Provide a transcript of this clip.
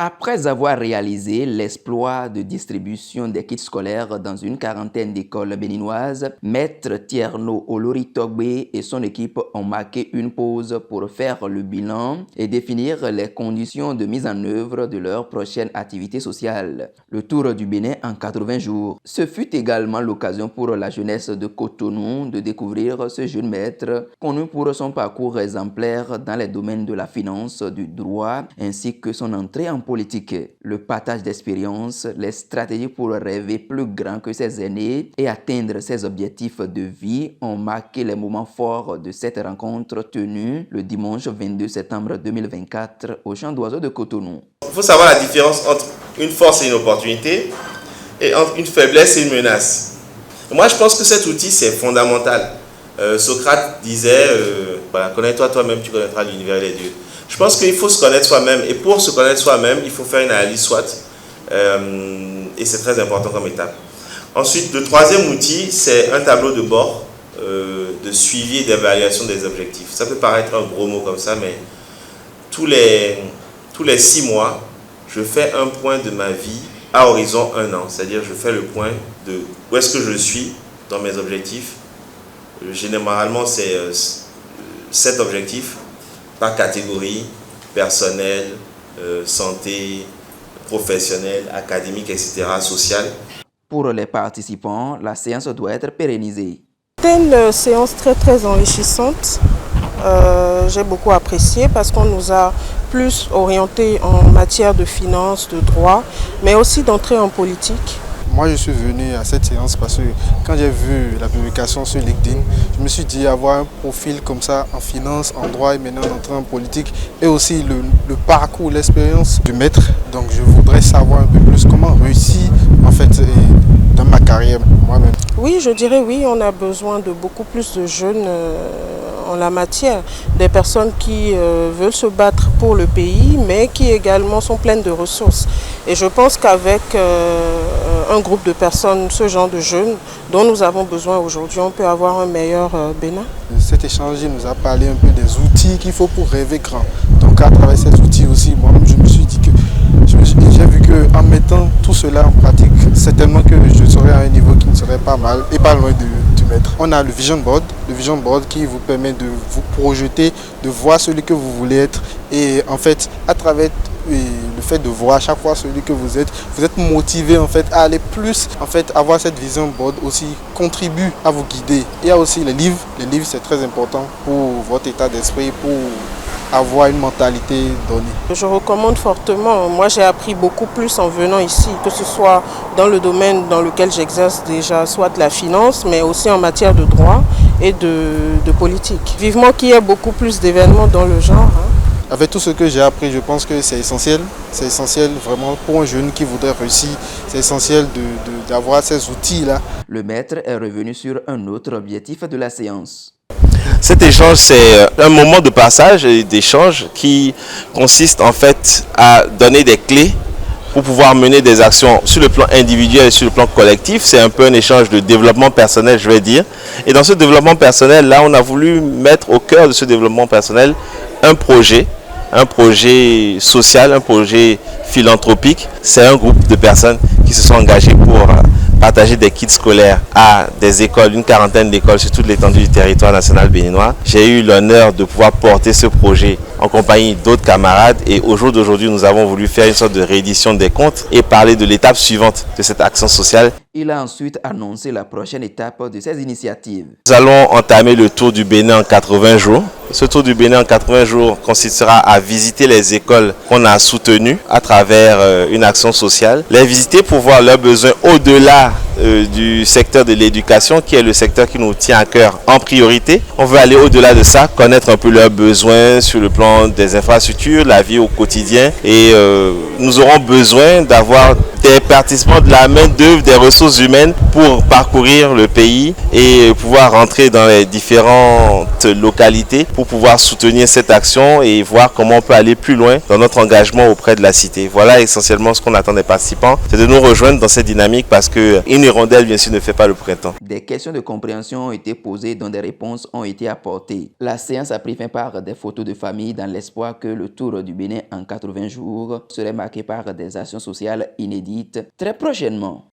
Après avoir réalisé l'exploit de distribution des kits scolaires dans une quarantaine d'écoles béninoises, Maître Tierno Oloritogbe et son équipe ont marqué une pause pour faire le bilan et définir les conditions de mise en œuvre de leur prochaine activité sociale. Le Tour du Bénin en 80 jours. Ce fut également l'occasion pour la jeunesse de Cotonou de découvrir ce jeune maître, connu pour son parcours exemplaire dans les domaines de la finance, du droit, ainsi que son entrée en politique. Le partage d'expériences, les stratégies pour rêver plus grand que ses aînés et atteindre ses objectifs de vie ont marqué les moments forts de cette rencontre tenue le dimanche 22 septembre 2024 au Champ d'Oiseaux de Cotonou. Il faut savoir la différence entre une force et une opportunité et entre une faiblesse et une menace. Moi, je pense que cet outil, c'est fondamental. Socrate disait, connais-toi toi-même, tu connaîtras l'univers et les dieux. Je pense qu'il faut se connaître soi-même. Et pour se connaître soi-même, il faut faire une analyse SWOT. Et c'est très important comme étape. Ensuite, le troisième outil, c'est un tableau de bord de suivi et d'évaluation des objectifs. Ça peut paraître un gros mot comme ça, mais tous les 6 mois, je fais un point de ma vie à horizon 1 an. C'est-à-dire, je fais le point de où est-ce que je suis dans mes objectifs. Généralement, c'est 7 objectifs par catégorie, personnel, santé, professionnel, académique, etc., social. Pour les participants, la séance doit être pérennisée. C'était une séance très enrichissante. J'ai beaucoup apprécié parce qu'on nous a plus orienté en matière de finance, de droit, mais aussi d'entrer en politique. Moi, je suis venu à cette séance parce que quand j'ai vu la publication sur LinkedIn, je me suis dit avoir un profil comme ça en finance, en droit et maintenant entrer en politique et aussi le parcours, l'expérience du maître. Donc, je voudrais savoir un peu plus comment réussir en fait dans ma carrière moi-même. Oui, je dirais oui, on a besoin de beaucoup plus de jeunes en la matière, des personnes qui veulent se battre pour le pays, mais qui également sont pleines de ressources. Et je pense qu'avec un groupe de personnes, ce genre de jeunes dont nous avons besoin aujourd'hui, on peut avoir un meilleur Bénin. Cet échange nous a parlé un peu des outils qu'il faut pour rêver grand. Donc à travers ces outils aussi, moi-même je me suis dit que j'ai vu qu'en mettant tout cela en pratique, certainement que je serai à un niveau qui ne serait pas mal et pas loin du maître. On a le Vision Board qui vous permet de vous projeter, de voir celui que vous voulez être et en fait à travers le fait de voir à chaque fois celui que vous êtes motivé en fait à aller plus, en fait avoir cette vision board aussi contribue à vous guider. Il y a aussi les livres c'est très important pour votre état d'esprit, pour avoir une mentalité donnée. Je recommande fortement. Moi, j'ai appris beaucoup plus en venant ici, que ce soit dans le domaine dans lequel j'exerce déjà, soit de la finance, mais aussi en matière de droit et de politique. Vivement qu'il y ait beaucoup plus d'événements dans le genre. Avec tout ce que j'ai appris, je pense que c'est essentiel. C'est essentiel vraiment pour un jeune qui voudrait réussir. C'est essentiel d'avoir ces outils-là. Le maître est revenu sur un autre objectif de la séance. Cet échange, c'est un moment de passage et d'échange qui consiste en fait à donner des clés pour pouvoir mener des actions sur le plan individuel et sur le plan collectif. C'est un peu un échange de développement personnel, je vais dire. Et dans ce développement personnel-là, on a voulu mettre au cœur de ce développement personnel un projet social, un projet philanthropique. C'est un groupe de personnes qui se sont engagées pour partager des kits scolaires à des écoles, une quarantaine d'écoles sur toute l'étendue du territoire national béninois. J'ai eu l'honneur de pouvoir porter ce projet en compagnie d'autres camarades et au jour d'aujourd'hui, nous avons voulu faire une sorte de réédition des comptes et parler de l'étape suivante de cette action sociale. Il a ensuite annoncé la prochaine étape de ces initiatives. Nous allons entamer le Tour du Bénin en 80 jours. Ce Tour du Bénin en 80 jours consistera à visiter les écoles qu'on a soutenues à travers une action sociale. Les visiter pour voir leurs besoins au-delà du secteur de l'éducation qui est le secteur qui nous tient à cœur en priorité. On veut aller au-delà de ça, connaître un peu leurs besoins sur le plan des infrastructures, la vie au quotidien et nous aurons besoin d'avoir des participants de la main-d'œuvre, des ressources humaines pour parcourir le pays et pouvoir rentrer dans les différentes localités pour pouvoir soutenir cette action et voir comment on peut aller plus loin dans notre engagement auprès de la cité. Voilà essentiellement ce qu'on attend des participants, c'est de nous rejoindre dans cette dynamique parce qu'il une hirondelle, bien sûr, ne fait pas le printemps. Des questions de compréhension ont été posées dont des réponses ont été apportées. La séance a pris fin par des photos de famille dans l'espoir que le tour du Bénin en 80 jours serait marqué par des actions sociales inédites très prochainement.